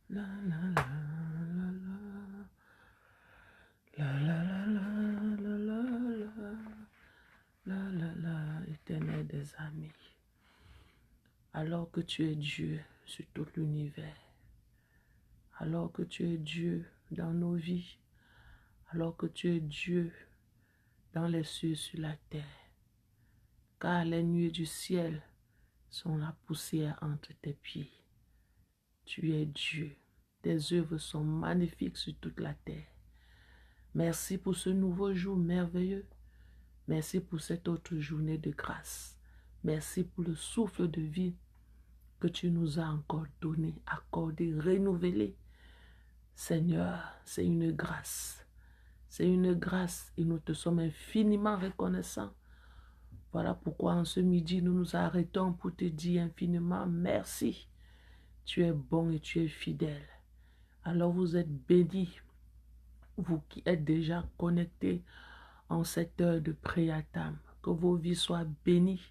La la la la la la la la la la la la, Éternel des amis. Alors que tu es Dieu sur tout l'univers, alors que tu es Dieu dans nos vies, alors que tu es Dieu dans les cieux sur la terre, car les nuées du ciel sont la poussière entre tes pieds. Tu es Dieu. Tes œuvres sont magnifiques sur toute la terre. Merci pour ce nouveau jour merveilleux. Merci pour cette autre journée de grâce. Merci pour le souffle de vie que tu nous as encore donné, accordé, renouvelé. Seigneur, c'est une grâce. C'est une grâce et nous te sommes infiniment reconnaissants. Voilà pourquoi en ce midi, nous nous arrêtons pour te dire infiniment merci. Tu es bon et tu es fidèle. Alors vous êtes bénis, vous qui êtes déjà connectés en cette heure de Priatam. Que vos vies soient bénies,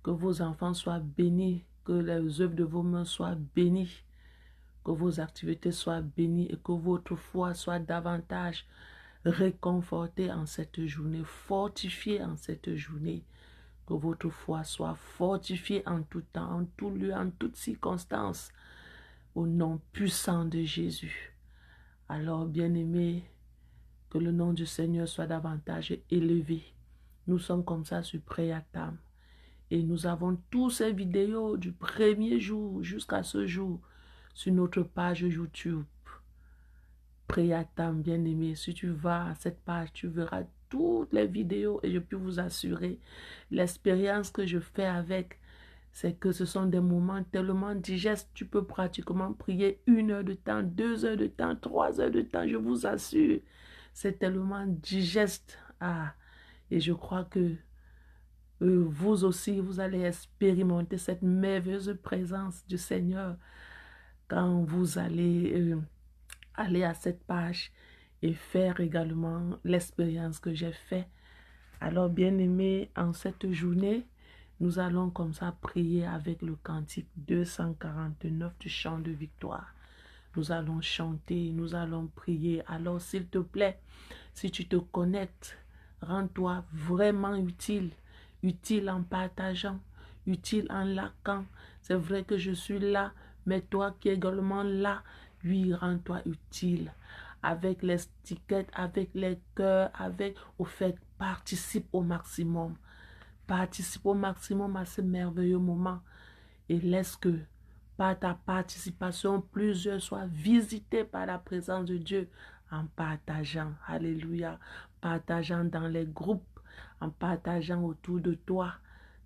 que vos enfants soient bénis, que les œuvres de vos mains soient bénies, que vos activités soient bénies et que votre foi soit davantage réconfortée en cette journée, fortifiée en cette journée. Que votre foi soit fortifiée en tout temps, en tout lieu, en toutes circonstances, au nom puissant de Jésus. Alors, bien-aimés, que le nom du Seigneur soit davantage élevé. Nous sommes comme ça sur Priatam. Et nous avons tous ces vidéos du premier jour jusqu'à ce jour sur notre page YouTube. Priatam, bien-aimé, si tu vas à cette page, tu verras toutes les vidéos et je peux vous assurer, l'expérience que je fais avec, c'est que ce sont des moments tellement digestes, tu peux pratiquement prier 1 heure de temps, 2 heures de temps, 3 heures de temps, je vous assure. C'est tellement digeste. Ah, et je crois que vous aussi, vous allez expérimenter cette merveilleuse présence du Seigneur quand vous allez aller à cette page et faire également l'expérience que j'ai faite. Alors, bien-aimés, en cette journée, nous allons comme ça prier avec le cantique 249 du chant de victoire. Nous allons chanter, nous allons prier. Alors, s'il te plaît, si tu te connectes, rends-toi vraiment utile. Utile en partageant, utile en likant. C'est vrai que je suis là, mais toi qui es également là, oui, rends-toi utile. Avec les étiquettes, avec les cœurs, avec, au fait, participe au maximum. Participe au maximum à ce merveilleux moment. Et laisse que, par ta participation, plusieurs soient visités par la présence de Dieu en partageant. Alléluia. Partageant dans les groupes, en partageant autour de toi.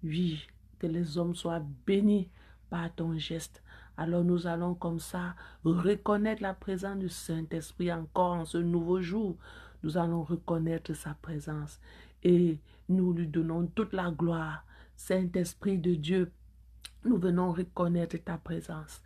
Oui, que les hommes soient bénis par ton geste. Alors nous allons comme ça reconnaître la présence du Saint-Esprit encore en ce nouveau jour. Nous allons reconnaître sa présence et nous lui donnons toute la gloire. Saint-Esprit de Dieu, nous venons reconnaître ta présence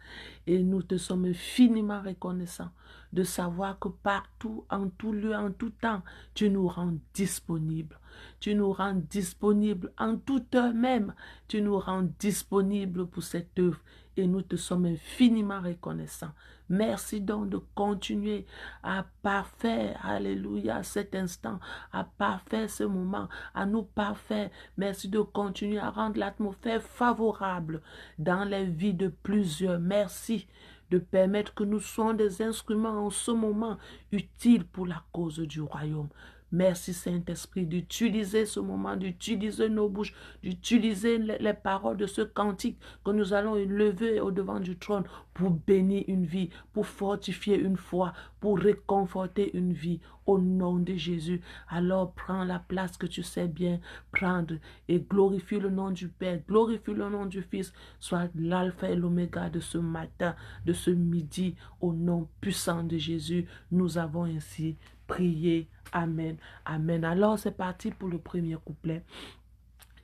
et nous te sommes infiniment reconnaissants de savoir que partout, en tout lieu, en tout temps, tu nous rends disponibles. Tu nous rends disponibles en toute heure même. Tu nous rends disponibles pour cette œuvre et nous te sommes infiniment reconnaissants. Merci donc de continuer à parfaire, alléluia, cet instant, à parfaire ce moment, à nous parfaire. Merci de continuer à rendre l'atmosphère favorable dans les vies de plusieurs. Merci de permettre que nous soyons des instruments en ce moment utiles pour la cause du royaume. Merci Saint-Esprit d'utiliser ce moment, d'utiliser nos bouches, d'utiliser les paroles de ce cantique que nous allons élever au devant du trône pour bénir une vie, pour fortifier une foi, pour réconforter une vie au nom de Jésus. Alors prends la place que tu sais bien prendre et glorifie le nom du Père, glorifie le nom du Fils, soit l'alpha et l'oméga de ce matin, de ce midi, au nom puissant de Jésus. Nous avons ainsi prié. Amen. Amen. Alors c'est parti pour le premier couplet.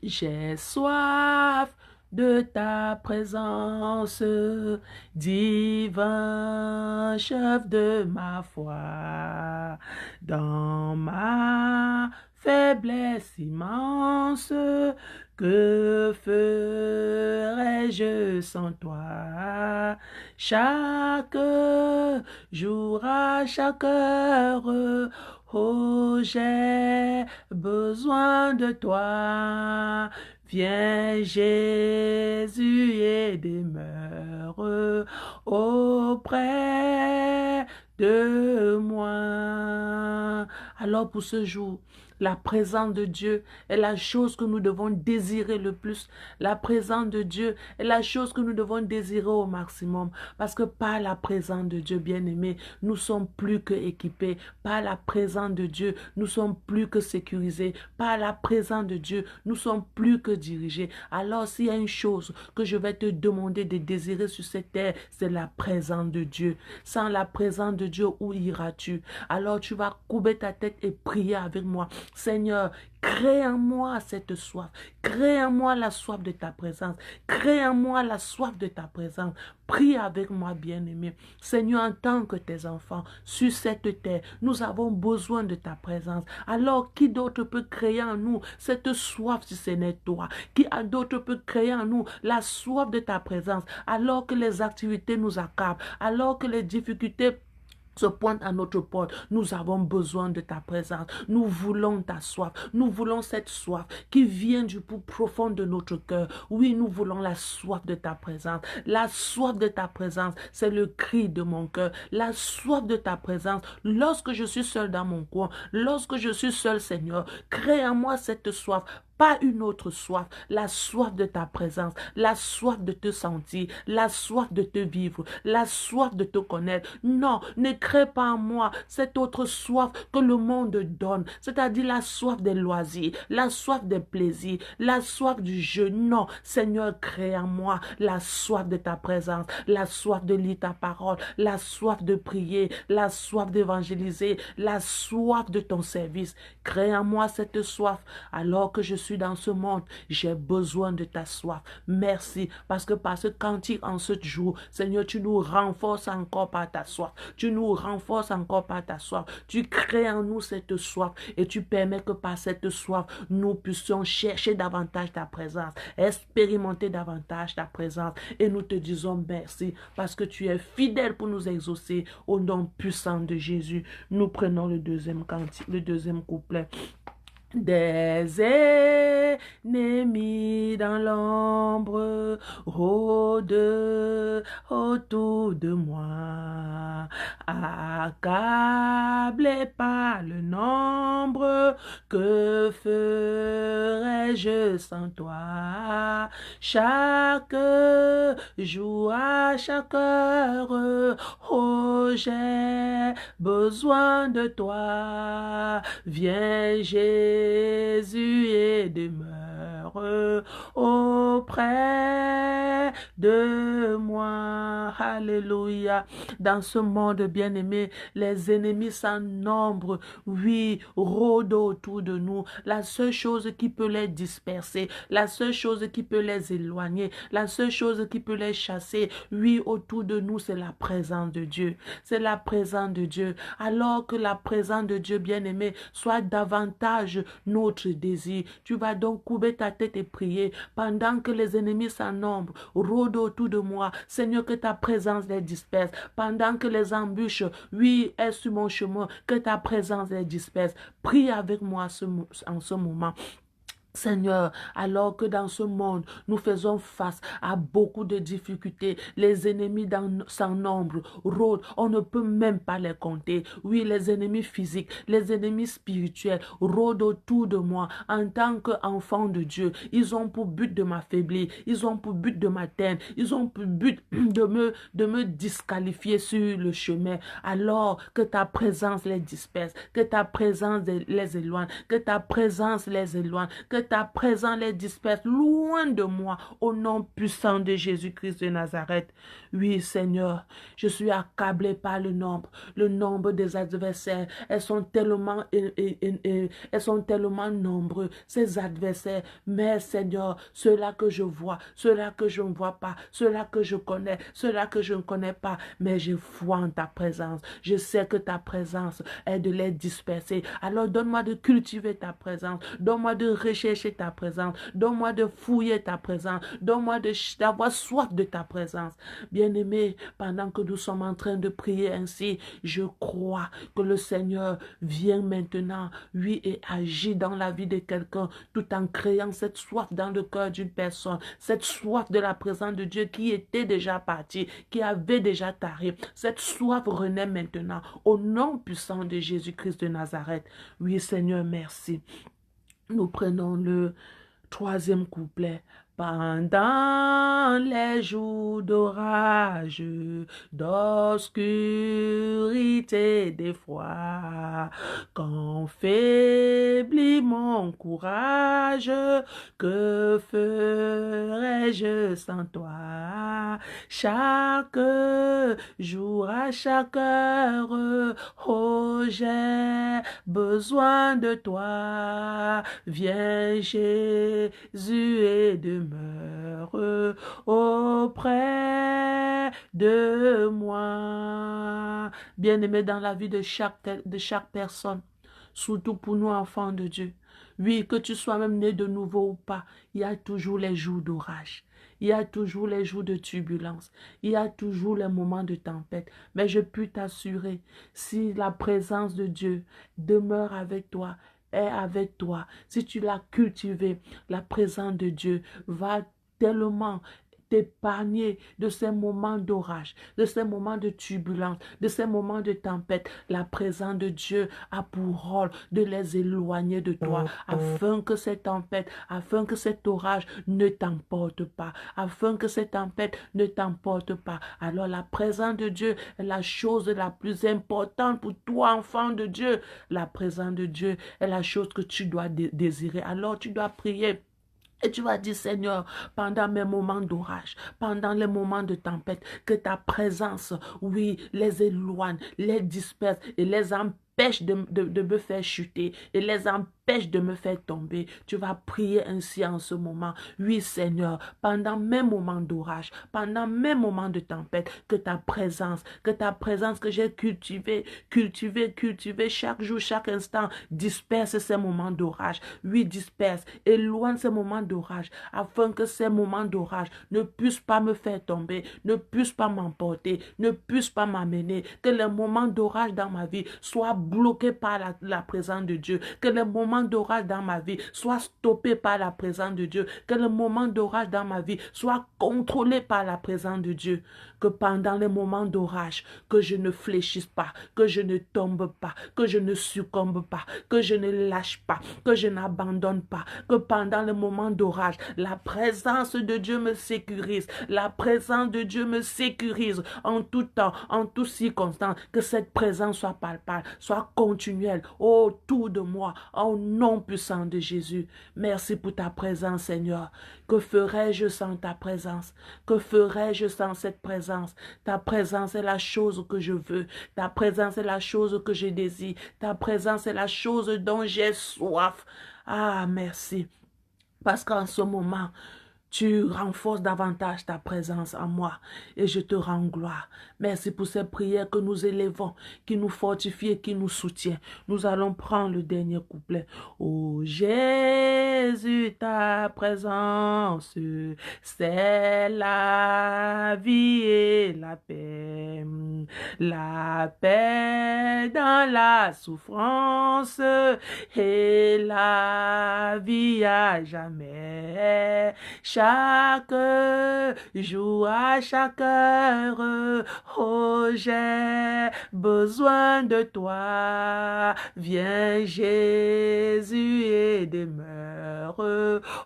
J'ai soif de ta présence, divin chef de ma foi, dans ma faiblesse immense, que ferais-je sans toi? Chaque jour, à chaque heure, oh, j'ai besoin de toi. Viens Jésus et demeure auprès de moi. Alors pour ce jour, la présence de Dieu est la chose que nous devons désirer le plus. La présence de Dieu est la chose que nous devons désirer au maximum. Parce que par la présence de Dieu, bien-aimés, nous sommes plus que équipés. Par la présence de Dieu, nous sommes plus que sécurisés. Par la présence de Dieu, nous sommes plus que dirigés. Alors s'il y a une chose que je vais te demander de désirer sur cette terre, c'est la présence de Dieu. Sans la présence de Dieu, où iras-tu? Alors tu vas courber ta tête et prier avec moi. Seigneur, crée en moi cette soif. Crée en moi la soif de ta présence. Crée en moi la soif de ta présence. Prie avec moi, bien-aimé. Seigneur, en tant que tes enfants, sur cette terre, nous avons besoin de ta présence. Alors, qui d'autre peut créer en nous cette soif si ce n'est toi? Qui d'autre peut créer en nous la soif de ta présence? Alors que les activités nous accablent, alors que les difficultés se pointe à notre porte, nous avons besoin de ta présence. Nous voulons ta soif. Nous voulons cette soif qui vient du plus profond de notre cœur. Oui, nous voulons la soif de ta présence. La soif de ta présence, c'est le cri de mon cœur. La soif de ta présence, lorsque je suis seul dans mon coin, lorsque je suis seul, Seigneur, crée en moi cette soif. Pas une autre soif, la soif de ta présence, la soif de te sentir, la soif de te vivre, la soif de te connaître. Non, ne crée pas en moi cette autre soif que le monde donne, c'est-à-dire la soif des loisirs, la soif des plaisirs, la soif du jeu. Non, Seigneur, crée en moi la soif de ta présence, la soif de lire ta parole, la soif de prier, la soif d'évangéliser, la soif de ton service. Crée en moi cette soif alors que je suis dans ce monde, j'ai besoin de ta soif. Merci, parce que par ce cantique en ce jour, Seigneur, tu nous renforces encore par ta soif. Tu nous renforces encore par ta soif. Tu crées en nous cette soif et tu permets que par cette soif, nous puissions chercher davantage ta présence, expérimenter davantage ta présence. Et nous te disons merci parce que tu es fidèle pour nous exaucer au nom puissant de Jésus. Nous prenons le deuxième cantique, le deuxième couplet. Des ennemis dans l'ombre rôdent autour de moi, accablé par le nombre, que ferais-je sans toi? Chaque jour, à chaque heure, oh, j'ai besoin de toi. Viens, Jésus, et demeure auprès de moi. Alléluia. Dans ce monde bien-aimé, les ennemis sans nombre, oui, rôdent autour de nous. La seule chose qui peut les disperser, la seule chose qui peut les éloigner, la seule chose qui peut les chasser, oui, autour de nous, c'est la présence de Dieu. C'est la présence de Dieu. Alors que la présence de Dieu, bien-aimé, soit davantage notre désir. Tu vas donc courber ta tête et prier pendant que les ennemis sans nombre rôdent autour de moi. Seigneur, que ta présence les disperse. Pendant que les embûches, oui, est sur mon chemin, que ta présence les disperse. Prie avec moi en ce moment. Seigneur, alors que dans ce monde, nous faisons face à beaucoup de difficultés, les ennemis sans nombre rôdent, on ne peut même pas les compter. Oui, les ennemis physiques, les ennemis spirituels rôdent autour de moi en tant qu'enfant de Dieu. Ils ont pour but de m'affaiblir, ils ont pour but de m'atteindre, ils ont pour but de me disqualifier sur le chemin. Alors que ta présence les disperse, que ta présence les éloigne, que ta présence les éloigne, que ta présence les disperse loin de moi, au nom puissant de Jésus-Christ de Nazareth. Oui, Seigneur, je suis accablé par le nombre des adversaires. Elles sont tellement nombreux, ces adversaires. Mais, Seigneur, ceux-là que je vois, ceux-là que je ne vois pas, ceux-là que je connais, ceux-là que je ne connais pas, mais je vois en ta présence. Je sais que ta présence est de les disperser. Alors, donne-moi de cultiver ta présence. Donne-moi de rechercher ta présence. Donne-moi de fouiller ta présence. Donne-moi d'avoir soif de ta présence. Bien-aimé, pendant que nous sommes en train de prier ainsi, je crois que le Seigneur vient maintenant, oui, et agit dans la vie de quelqu'un, tout en créant cette soif dans le cœur d'une personne, cette soif de la présence de Dieu qui était déjà partie, qui avait déjà taré. Cette soif renaît maintenant au nom puissant de Jésus-Christ de Nazareth. Oui, Seigneur, merci. Nous prenons le troisième couplet. Pendant les jours d'orage, d'obscurité, d'effroi, quand faiblit mon courage, que ferais-je sans toi? Chaque jour, à chaque heure, oh, j'ai besoin de toi. Viens, Jésus, et demeure auprès de moi. Bien-aimé, dans la vie de chaque personne, surtout pour nous enfants de Dieu, oui, que tu sois même né de nouveau ou pas, il y a toujours les jours d'orage. Il y a toujours les jours de turbulence. Il y a toujours les moments de tempête. Mais je puis t'assurer, si la présence de Dieu demeure avec toi, est avec toi, si tu l'as cultivé, la présence de Dieu va tellement t'épargner de ces moments d'orage, de ces moments de turbulence, de ces moments de tempête. La présence de Dieu a pour rôle de les éloigner de toi, afin que cette tempête, afin que cet orage ne t'emporte pas, afin que cette tempête ne t'emporte pas. Alors la présence de Dieu est la chose la plus importante pour toi, enfant de Dieu. La présence de Dieu est la chose que tu dois désirer. Alors tu dois prier. Et tu vas dire, Seigneur, pendant mes moments d'orage, pendant les moments de tempête, que ta présence, oui, les éloigne, les disperse et les empêche de me faire chuter et les empêche de me faire tomber. Tu vas prier ainsi en ce moment. Oui, Seigneur, pendant mes moments d'orage, pendant mes moments de tempête, que ta présence que j'ai cultivée chaque jour, chaque instant, disperse ces moments d'orage. Oui, disperse, éloigne ces moments d'orage, afin que ces moments d'orage ne puissent pas me faire tomber, ne puissent pas m'emporter, ne puissent pas m'amener, que les moments d'orage dans ma vie soient bloqués par la présence de Dieu, que les moments d'orage dans ma vie soient stoppés par la présence de Dieu, que les moments d'orage dans ma vie soient contrôlés par la présence de Dieu, que pendant les moments d'orage, que je ne fléchisse pas, que je ne tombe pas, que je ne succombe pas, que je ne lâche pas, que je n'abandonne pas, que pendant les moments d'orage, la présence de Dieu me sécurise, la présence de Dieu me sécurise en tout temps, en toutes circonstances, que cette présence soit palpable, soit continuelle autour de moi, au nom puissant de Jésus. Merci pour ta présence, Seigneur. Que ferais-je sans ta présence? Que ferais-je sans cette présence? Ta présence est la chose que je veux. Ta présence est la chose que je désire. Ta présence est la chose dont j'ai soif. Ah, merci. Parce qu'en ce moment, tu renforces davantage ta présence en moi et je te rends gloire. Merci pour ces prières que nous élevons, qui nous fortifient et qui nous soutiennent. Nous allons prendre le dernier couplet. Oh Jésus, ta présence, c'est la vie et la paix. La paix dans la souffrance et la vie à jamais. Chaque jour, à chaque heure, oh, j'ai besoin de toi. Viens, Jésus, et demeure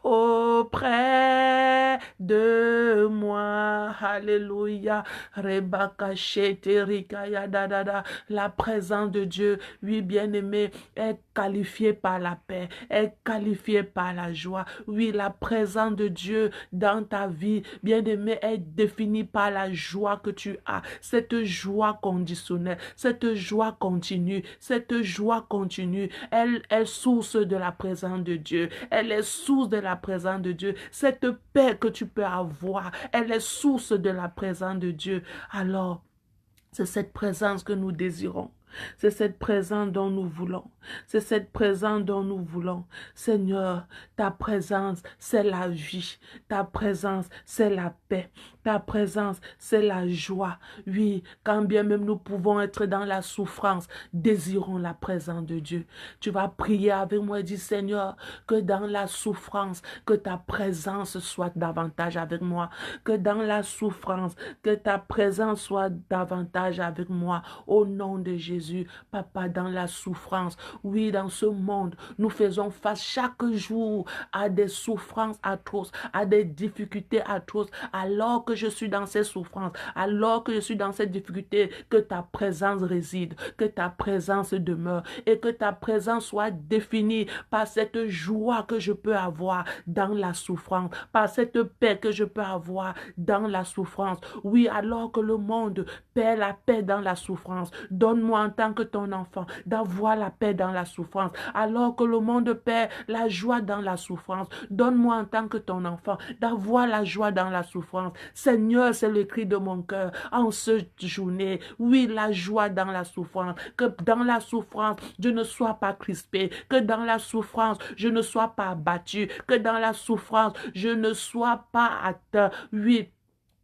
auprès de moi. Alléluia. Rebakachete Erika Yadadada, la présence de Dieu, oui, bien-aimé, est qualifiée par la paix, est qualifiée par la joie. Oui, la présence de Dieu dans ta vie, bien-aimé, est définie par la joie que tu as. Cette joie conditionnelle, cette joie continue, cette joie continue, elle est source de la présence de Dieu. Elle est source de la présence de Dieu. Cette paix que tu peux avoir, elle est source de la présence de Dieu. Alors, c'est cette présence que nous désirons. C'est cette présence dont nous voulons. C'est cette présence dont nous voulons. Seigneur, ta présence, c'est la vie. Ta présence, c'est la paix. Ta présence, c'est la joie. Oui, quand bien même nous pouvons être dans la souffrance, désirons la présence de Dieu. Tu vas prier avec moi et dire, Seigneur, que dans la souffrance, que ta présence soit davantage avec moi. Que dans la souffrance, que ta présence soit davantage avec moi. Au nom de Jésus, Papa, dans la souffrance, oui, dans ce monde, nous faisons face chaque jour à des souffrances atroces, à des difficultés atroces, alors que je suis dans ces souffrances, alors que je suis dans cette difficulté, que ta présence réside, que ta présence demeure et que ta présence soit définie par cette joie que je peux avoir dans la souffrance, par cette paix que je peux avoir dans la souffrance. Oui, alors que le monde perd la paix dans la souffrance, donne-moi en tant que ton enfant d'avoir la paix dans la souffrance, alors que le monde perd la joie dans la souffrance. Donne-moi en tant que ton enfant d'avoir la joie dans la souffrance. Seigneur, c'est le cri de mon cœur en cette journée. Oui, la joie dans la souffrance. Que dans la souffrance, je ne sois pas crispé. Que dans la souffrance, je ne sois pas abattu. Que dans la souffrance, je ne sois pas atteint. Oui,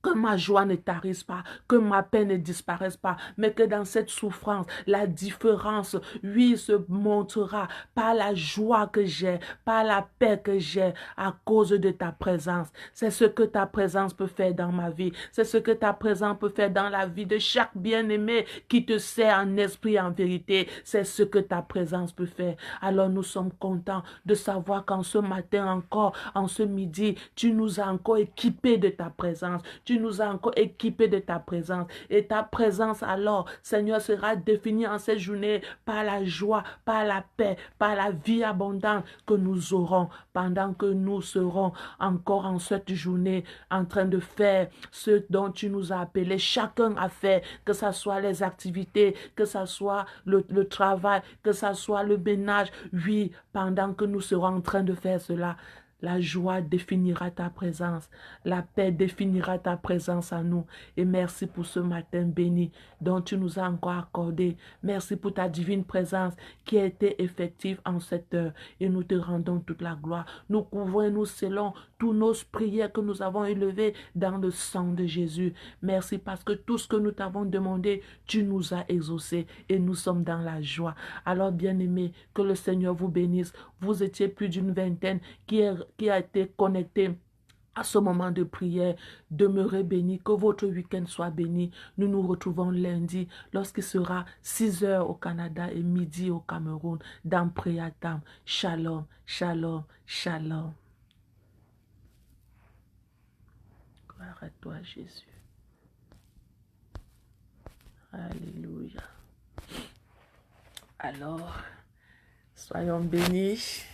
que ma joie ne tarisse pas, que ma paix ne disparaisse pas, mais que dans cette souffrance, la différence, oui, se montrera par la joie que j'ai, par la paix que j'ai à cause de ta présence. C'est ce que ta présence peut faire dans ma vie. C'est ce que ta présence peut faire dans la vie de chaque bien-aimé qui te sert en esprit et en vérité. C'est ce que ta présence peut faire. Alors nous sommes contents de savoir qu'en ce matin encore, en ce midi, tu nous as encore équipés de ta présence. Tu nous as encore équipés de ta présence. Et ta présence alors, Seigneur, sera définie en cette journée par la joie, par la paix, par la vie abondante que nous aurons pendant que nous serons encore en cette journée en train de faire ce dont tu nous as appelés chacun à faire, que ce soit les activités, que ce soit le travail, que ce soit le ménage. Oui, pendant que nous serons en train de faire cela, la joie définira ta présence. La paix définira ta présence à nous. Et merci pour ce matin béni dont tu nous as encore accordé. Merci pour ta divine présence qui a été effective en cette heure. Et nous te rendons toute la gloire. Nous couvrons et nous scellons tous nos prières que nous avons élevées dans le sang de Jésus. Merci parce que tout ce que nous t'avons demandé, tu nous as exaucé et nous sommes dans la joie. Alors bien-aimés, que le Seigneur vous bénisse. Vous étiez plus d'une vingtaine qui a été connecté à ce moment de prière. Demeurez bénis, que votre week-end soit béni. Nous nous retrouvons lundi lorsqu'il sera 6 heures au Canada et midi au Cameroun dans Priatam. Shalom, shalom, shalom. Gloire à toi Jésus. Alléluia. Alors, soyons bénis.